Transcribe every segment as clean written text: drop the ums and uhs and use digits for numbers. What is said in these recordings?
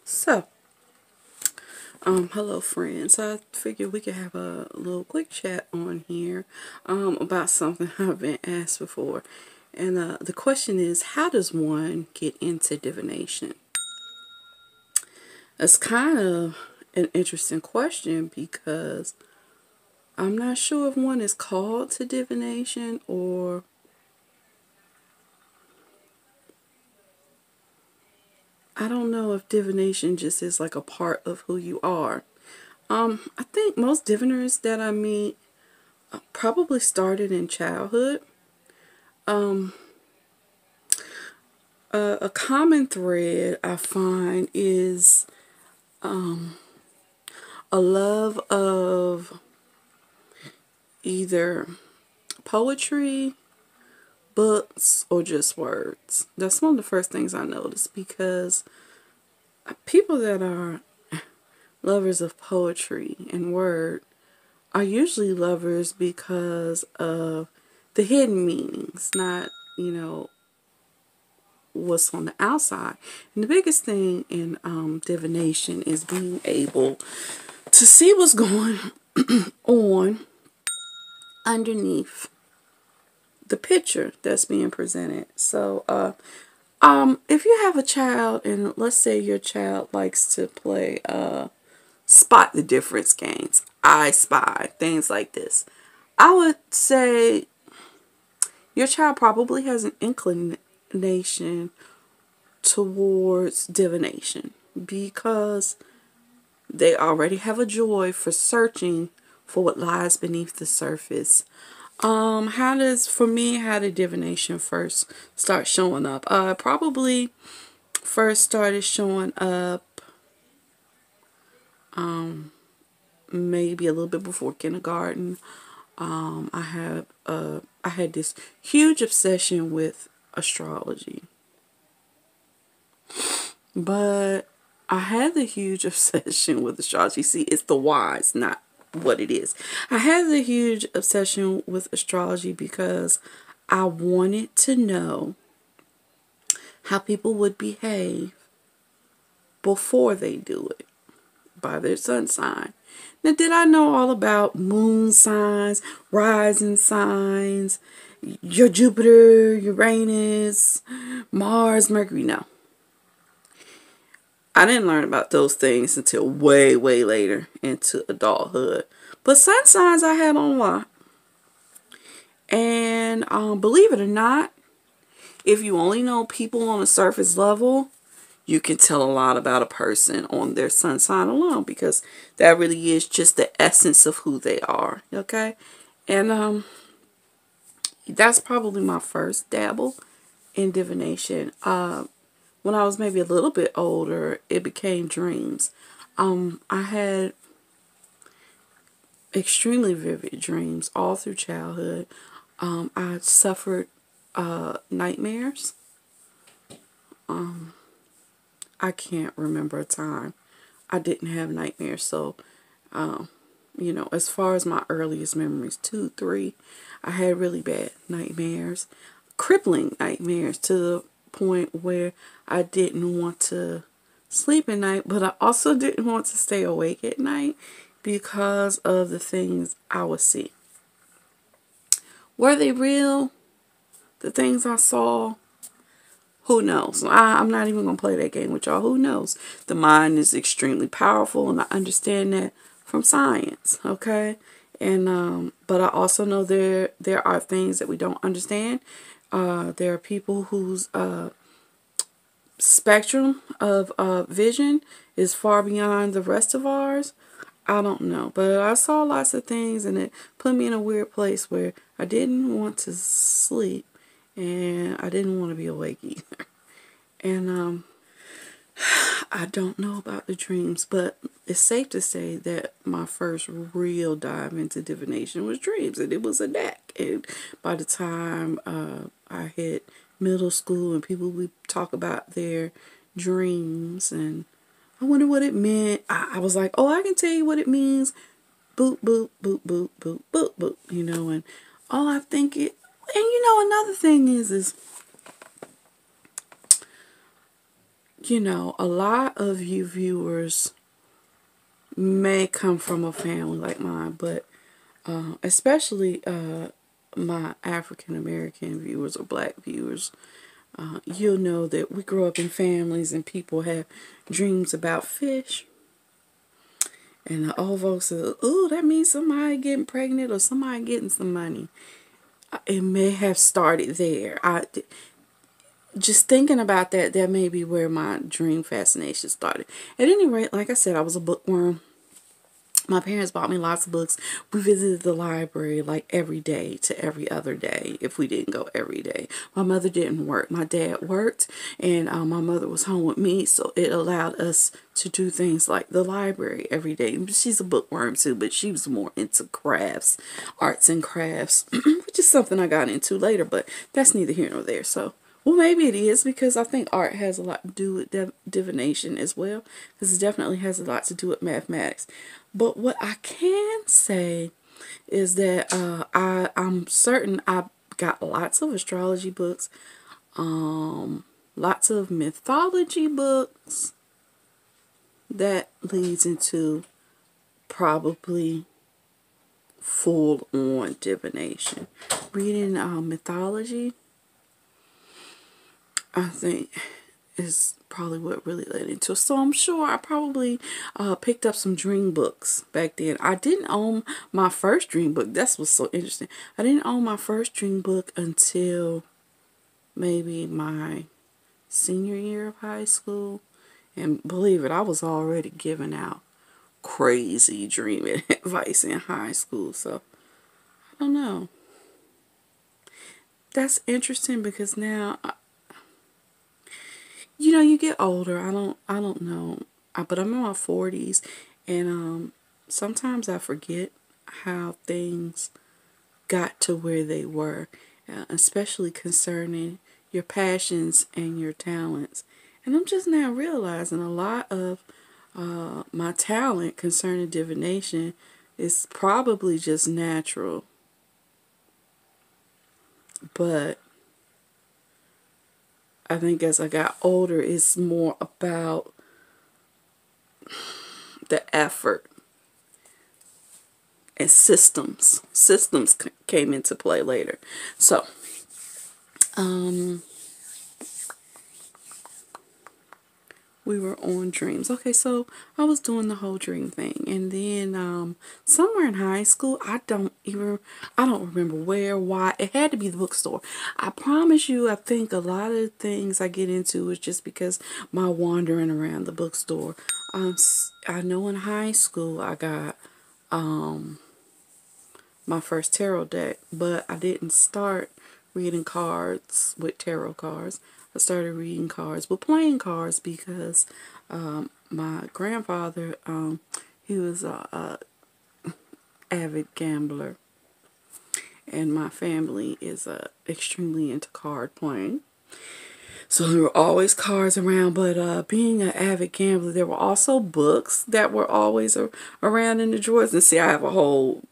So, hello friends. I figured we could have a little quick chat on here about something I've been asked before. And the question is, how does one get into divination? It's kind of an interesting question because I'm not sure if one is called to divination, or I don't know if divination just is like a part of who you are. I think most diviners that I meet probably started in childhood. Um, a common thread I find is a love of either poetry, books, or just words. That's one of the first things I noticed, because people that are lovers of poetry and word are usually lovers because of the hidden meanings, not, you know, what's on the outside. And the biggest thing in divination is being able to see what's going on underneath the picture that's being presented. So, if you have a child, and let's say your child likes to play spot the difference games, I spy, things like this, I would say your child probably has an inclination towards divination because they already have a joy for searching for what lies beneath the surface. How did divination first start showing up? Probably first started showing up maybe a little bit before kindergarten. I had this huge obsession with astrology. But I had the huge obsession with astrology. See, it's the whys, not what it is. I had the huge obsession with astrology because I wanted to know how people would behave before they do it by their sun sign. Now, did I know all about moon signs, rising signs, your Jupiter, Uranus, Mars, Mercury? No. I didn't learn about those things until way, way later into adulthood. But sun signs I had on lock. And believe it or not, if you only know people on a surface level, you can tell a lot about a person on their sun sign alone, because that really is just the essence of who they are. Okay? And that's probably my first dabble in divination. When I was maybe a little bit older, it became dreams. I had extremely vivid dreams all through childhood. I suffered nightmares. I can't remember a time I didn't have nightmares. So, as far as my earliest memories, 2, 3, I had really bad nightmares, crippling nightmares, to the point where I didn't want to sleep at night, but I also didn't want to stay awake at night because of the things I would see. Were they real? The things I saw? Who knows? I'm not even going to play that game with y'all. Who knows? The mind is extremely powerful, and I understand that from science, okay? And but I also know there are things that we don't understand. There are people whose spectrum of vision is far beyond the rest of ours. I don't know, but I saw lots of things, and it put me in a weird place where I didn't want to sleep and I didn't want to be awake either. And I don't know about the dreams, but it's safe to say that my first real dive into divination was dreams, and it was a knack. And by the time I hit middle school and people would talk about their dreams, and I wonder what it meant, I was like, oh, I can tell you what it means. Boop, boop, boop, boop, boop, boop, boop, and all I think it, and another thing is you know, a lot of you viewers may come from a family like mine, but especially my African American viewers or black viewers, you'll know that we grow up in families and people have dreams about fish. And the old folks say, "Ooh, that means somebody getting pregnant or somebody getting some money." It may have started there. Just thinking about that, that may be where my dream fascination started. At any rate, like I said, I was a bookworm. My parents bought me lots of books. We visited the library like every day to every other day if we didn't go every day. My mother didn't work. My dad worked, and my mother was home with me, so it allowed us to do things like the library every day. She's a bookworm too, but she was more into crafts, arts and crafts, which is something I got into later, but that's neither here nor there. So, well, maybe it is, because I think art has a lot to do with divination as well, because it definitely has a lot to do with mathematics. But what I can say is that I'm certain I got lots of astrology books, lots of mythology books. That leads into probably full-on divination. Reading mythology, I think, is probably what really led into it. So I'm sure I probably picked up some dream books back then. I didn't own my first dream book. That's what's so interesting. I didn't own my first dream book until maybe my senior year of high school. And believe it, I was already giving out crazy dreaming advice in high school. So I don't know. That's interesting, because now, you know, you get older. I don't know. But I'm in my 40s, and sometimes I forget how things got to where they were, especially concerning your passions and your talents. And I'm just now realizing a lot of my talent concerning divination is probably just natural. But I think as I got older, it's more about the effort and systems. Systems came into play later. So, we were on dreams. Okay, so I was doing the whole dream thing, and then somewhere in high school, I don't remember where, why. It had to be the bookstore. I promise you, I think a lot of things I get into is just because my wandering around the bookstore. I know in high school I got my first tarot deck, but I didn't start reading cards with tarot cards. I started reading cards with playing cards, because my grandfather, he was a avid gambler, and my family is extremely into card playing. So there were always cards around, but being an avid gambler, there were also books that were always around in the drawers. And see, I have a whole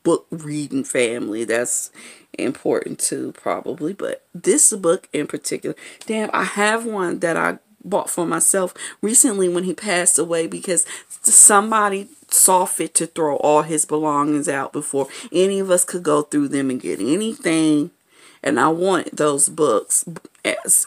book reading family. That's important too, probably. But this book in particular, damn, I have one that I bought for myself recently when he passed away, because somebody saw fit to throw all his belongings out before any of us could go through them and get anything. And I wanted those books.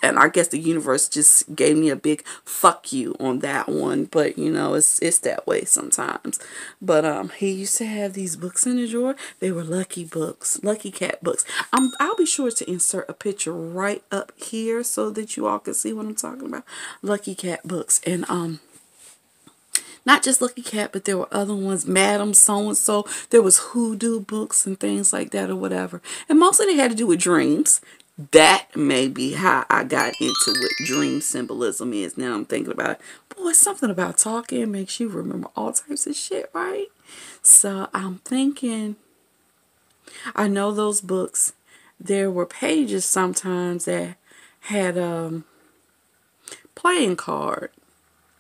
And I guess the universe just gave me a big fuck you on that one. But, you know, it's that way sometimes. But he used to have these books in the drawer. They were lucky books. Lucky cat books. I'll be sure to insert a picture right up here so that you all can see what I'm talking about. Lucky cat books. And not just Lucky Cat, but there were other ones, Madam So-and-so. There was hoodoo books and things like that or whatever. And mostly they had to do with dreams. That may be how I got into what dream symbolism is. Now I'm thinking about it. Boy, something about talking makes you remember all types of shit, right? So I'm thinking, I know those books, there were pages sometimes that had playing card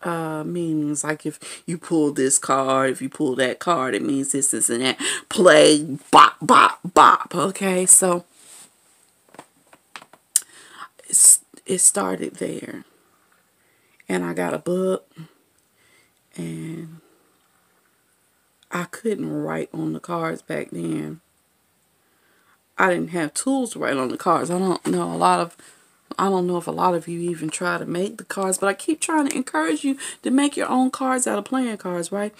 meanings, like if you pull this card, if you pull that card, it means this and that. Play, bop, bop, bop. Okay, so it started there. And I got a book, and I couldn't write on the cards back then. I didn't have tools to write on the cards. I don't know if a lot of you even try to make the cards, but I keep trying to encourage you to make your own cards out of playing cards, right?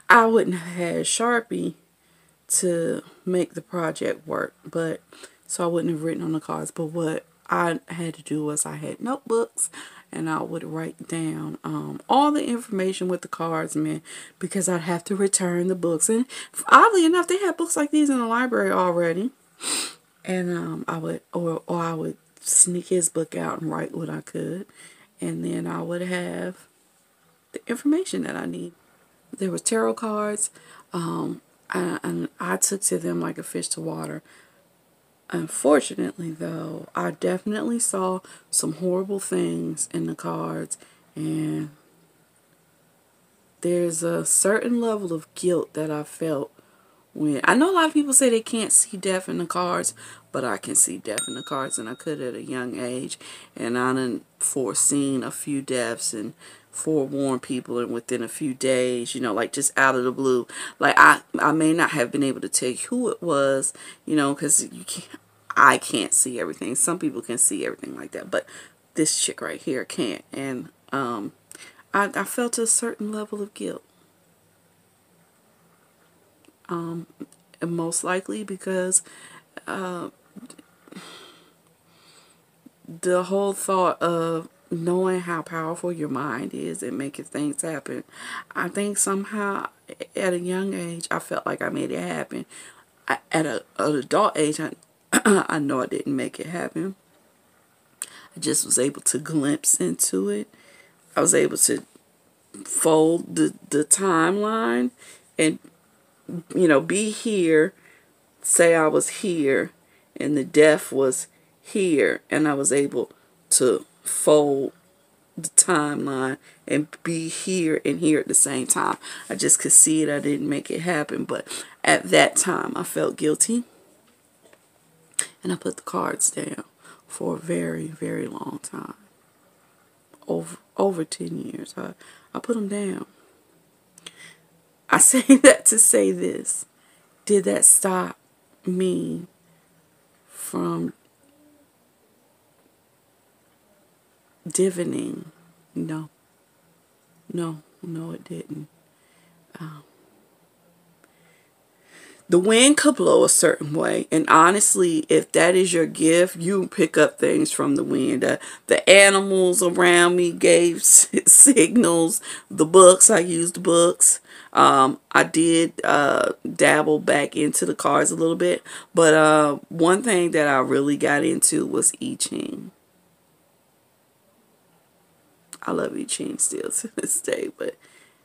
I wouldn't have had Sharpie to make the project work, but so I wouldn't have written on the cards. But what I had to do was I had notebooks, and I would write down all the information with the cards, man, because I'd have to return the books. And oddly enough, they had books like these in the library already. And I would, or I would sneak his book out and write what I could, and then I would have the information that I need. There was tarot cards, and I took to them like a fish to water. Unfortunately, though, I definitely saw some horrible things in the cards, and there's a certain level of guilt that I felt when I know a lot of people say they can't see death in the cards, but I can see death in the cards, and I could at a young age. And I done foreseen a few deaths and forewarned people, and within a few days, you know, like just out of the blue. Like I may not have been able to tell you who it was, you know, because I can't see everything. Some people can see everything like that, but this chick right here can't. And I felt a certain level of guilt. And most likely because the whole thought of knowing how powerful your mind is and making things happen, I think somehow at a young age I felt like I made it happen. At an adult age, I know I didn't make it happen. I just was able to glimpse into it. I was able to fold the timeline and, you know, be here, say I was here, and the death was here, and I was able to fold the timeline and be here and here at the same time. I just could see it. I didn't make it happen, but at that time I felt guilty, and I put the cards down for a very, very long time. Over 10 years. I put them down. I say that to say this. Did that stop me from divining? No. No, it didn't. The wind could blow a certain way, and honestly, if that is your gift, you pick up things from the wind. The animals around me gave signals. The books, I used books. I did dabble back into the cards a little bit, but one thing that I really got into was I Ching. I love I Ching still to this day,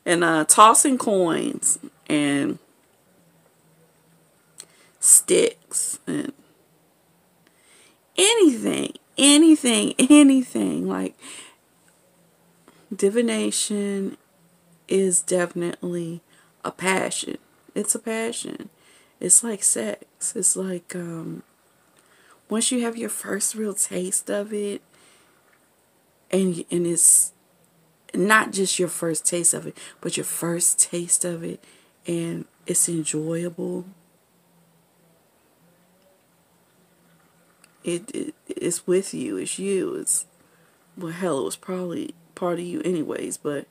and tossing coins and sticks and anything like divination is definitely a passion. It's a passion. It's like sex. It's like once you have your first real taste of it, and it's not just your first taste of it, but your first taste of it, and it's enjoyable. It's with you. It's you. Well, hell, it was probably part of you anyways, but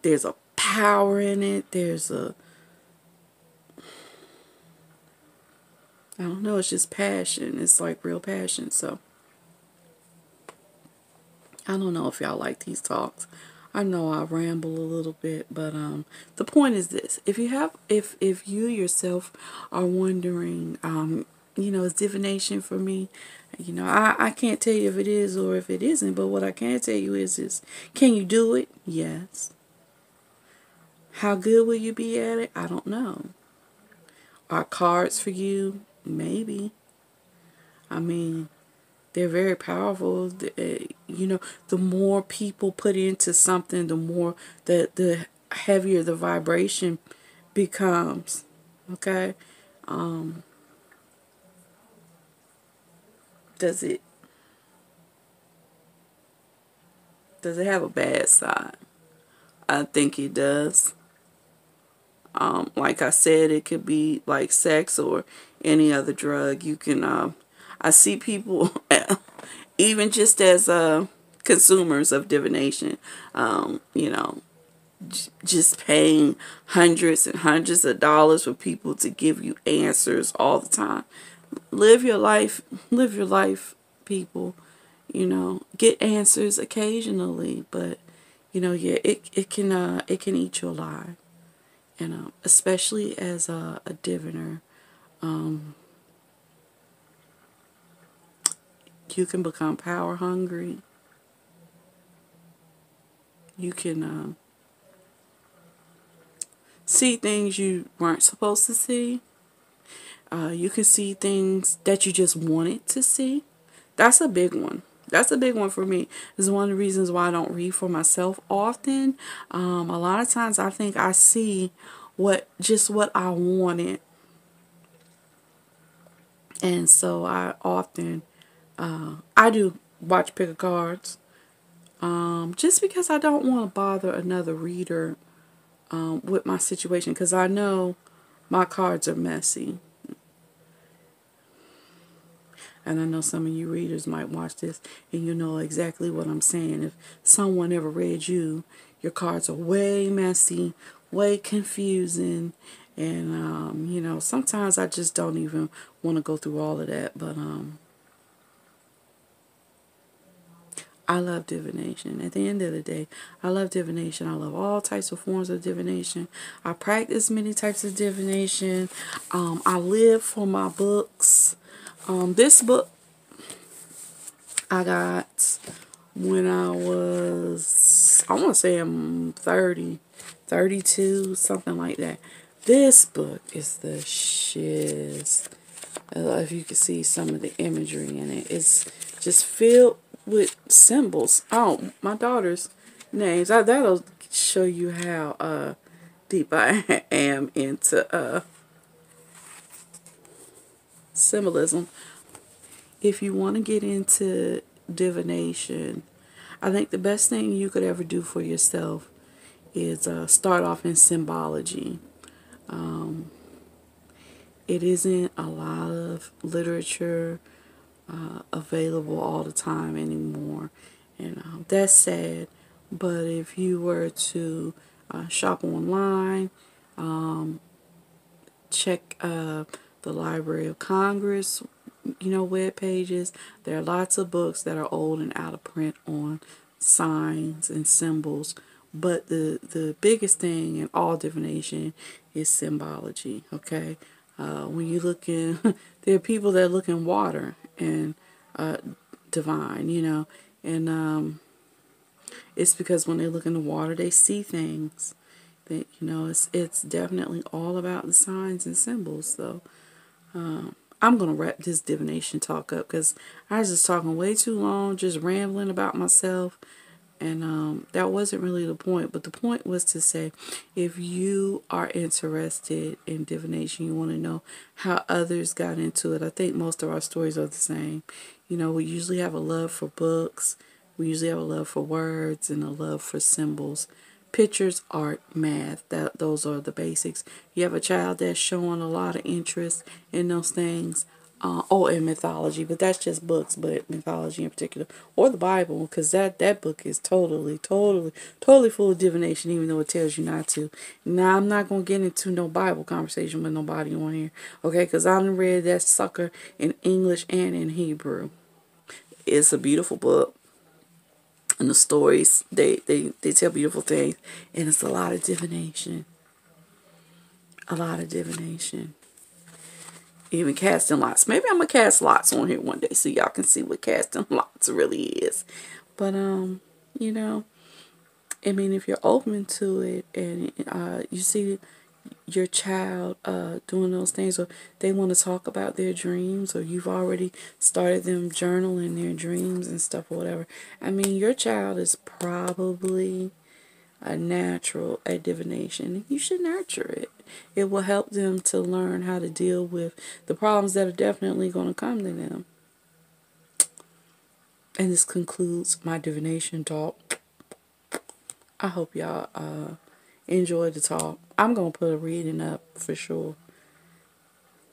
there's a power in it. I don't know, it's just passion. It's like real passion. So I don't know if y'all like these talks. I know I ramble a little bit, but the point is this: if you yourself are wondering, you know, is divination for me? You know, I can't tell you if it is or if it isn't, but what I can tell you is can you do it? Yes. How good will you be at it? I don't know. Are cards for you? Maybe. I mean, they're very powerful. You know, the more people put into something, the more the heavier the vibration becomes. Okay? Does it Does it have a bad side? I think it does. Like I said, it could be like sex or any other drug. You can, I see people, even just as consumers of divination, you know, just paying hundreds and hundreds of dollars for people to give you answers all the time. Live your life, live your life, people. You know, get answers occasionally, but yeah, it can eat you alive. Especially as a diviner, you can become power hungry. You can see things you weren't supposed to see. You can see things that you just wanted to see. That's a big one. That's a big one for me. This is one of the reasons why I don't read for myself often. A lot of times I think I see what I wanted, and so I often I do watch pick of cards. Just because I don't want to bother another reader with my situation, because I know my cards are messy. And I know some of you readers might watch this and you know exactly what I'm saying. If someone ever read you, your cards are way messy, way confusing. And, sometimes I just don't even want to go through all of that. But I love divination. At the end of the day, I love divination. I love all types of forms of divination. I practice many types of divination. I live for my books. This book I got when I want to say I'm 30, 32, something like that. This book is the shiz. If you can see some of the imagery in it, it's just filled with symbols. Oh, my daughter's names. That'll show you how deep I am into symbolism. If you want to get into divination, I think the best thing you could ever do for yourself is start off in symbology. It isn't a lot of literature available all the time anymore, and that's sad. But if you were to shop online, check the Library of Congress, web pages. There are lots of books that are old and out of print on signs and symbols. But the biggest thing in all divination is symbology, okay? When you look in, there are people that look in water and divine, and it's because when they look in the water, they see things. That it's definitely all about the signs and symbols. So I'm going to wrap this divination talk up because I was just talking way too long, just rambling about myself. And that wasn't really the point. But the point was to say, if you are interested in divination, you want to know how others got into it. I think most of our stories are the same. We usually have a love for books. We usually have a love for words and a love for symbols. Pictures, art, math, those are the basics. You have a child that's showing a lot of interest in those things. And mythology, but that's just books, but mythology in particular, or the Bible, because that book is totally, totally, totally full of divination, even though it tells you not to. Now, I'm not going to get into no Bible conversation with nobody on here, okay, because I done read that sucker in English and in Hebrew. It's a beautiful book, and the stories, they tell beautiful things, and it's a lot of divination. A lot of divination. Even casting lots. Maybe I'm gonna cast lots on here one day so y'all can see what casting lots really is. But if you're open to it and you see your child doing those things, or they want to talk about their dreams, or you've already started them journaling their dreams and stuff or whatever. Your child is probably a natural at divination. You should nurture it. It will help them to learn how to deal with the problems that are definitely going to come to them. And this concludes my divination talk. I hope y'all enjoy the talk. I'm going to put a reading up for sure.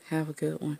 Have a good one.